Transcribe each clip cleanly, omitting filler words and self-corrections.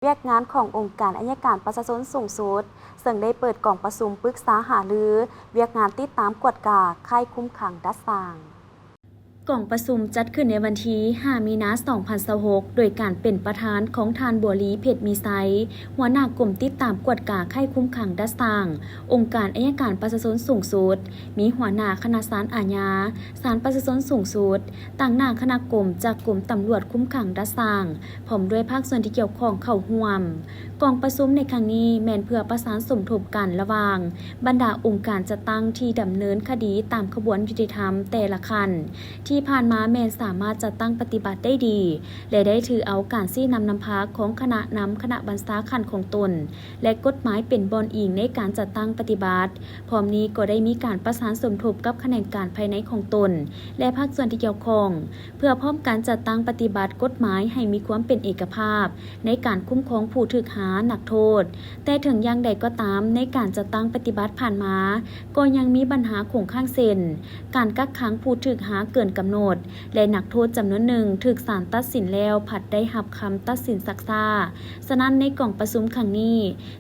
เวียกงานขององค์การอัยการประชาชนสูงสุดซึ่งได้เปิดกล่องประชุมปรึกษาหารือเวียกงานติดตามกวดกาค่ายคุ้มขังดัดสร้างกล่องประชุมจัดขึ้นในวันที่ 5 มีนาคม 2026 โดยการเป็นประธานของทานบัวลีเพชรมีไซหัวหน้ากลุ่มติดตามกวดกาค่ายคุ้มขังดัดสร้างองค์การอัยการประชาชนสูงสุดมีหัวหน้าคณะศาลอาญาศาลประชาชนสูงสุดต่างหน้าคณะกรมจากกรมตำรวจคุ้มขังดัดสร้างพร้อมด้วยภาคส่วนที่เกี่ยวข้องเข้าร่วมกองประชุมในครั้งนี้แม่นเพื่อประสานสมทบกันระหว่างบรรดาองค์การจัดตั้งที่ดำเนินคดีตามขบวนยุติธรรมแต่ละขั้นที่ผ่านมาแม่นสามารถจัดตั้งปฏิบัติได้ดีและได้ถือเอาการซี่นำพาของคณะบัญชาการของตนและกฎหมายเป็นบอนอิงในการจัดตั้งปฏิบัติพร้อมนี้ก็ได้มีการประสานสมทบกับแขนงการภายในของตนและภาคส่วนที่เกี่ยวข้องเพื่อพร้อมการจัดตั้งปฏิบัติกฎหมายให้มีความเป็นเอกภาพในการคุ้มครองผู้ถูกหาหนักโทษแต่ถึงอย่างใดก็ตามในการจัดตั้งปฏิบัติผ่านมาก็ยังมีปัญหาคงข้างเส้นการกักขังผู้ถูกหาเกินกำหนดและนักโทษจำนวนหนึ่งถูกศาลตัดสินแล้วผัดได้รับคำตัดสินซักซ่าฉะนั้นในกล่องประชุมครั้งนี้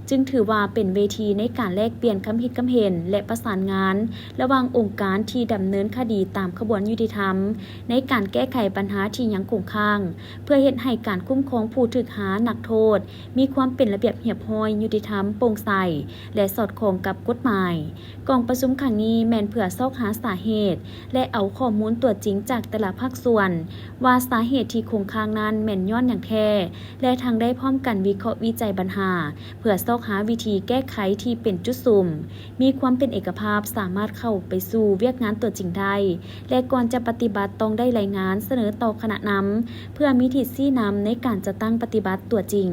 จึงถือว่าเป็นเวทีในการแลกเปลี่ยนความคิดความเห็นและประสานงานระหว่างองค์การที่ดำเนินคดีตามขบวนยุติธรรมในการแก้ไขปัญหาที่ยังคงค้างเพื่อเฮ็ดให้การคุ้มครองผู้ถูกหานักโทษมีความเป็นระเบียบเรียบร้อยยุติธรรมโปร่งใสและสอดคล้องกับกฎหมายกองประชุมครั้งนี้แม่นเพื่อซอกหาสาเหตุและเอาข้อมูลตัวจริงจากแต่ละภาคส่วนว่าสาเหตุที่คงค้างนั้นแม่นย้อนอย่างแท้และทางได้พร้อมกันวิเคราะห์วิจัยปัญหาเพื่อซอกหาวิธีแก้ไขที่เป็นจุดสุ่มมีความเป็นเอกภาพสามารถเข้าไปสู่เวียกงานตัวจริงได้และก่อนจะปฏิบัติต้องได้รายงานเสนอต่อคณะนำเพื่อมีทิศชี้นำในการจะตั้งปฏิบัติตัวจริง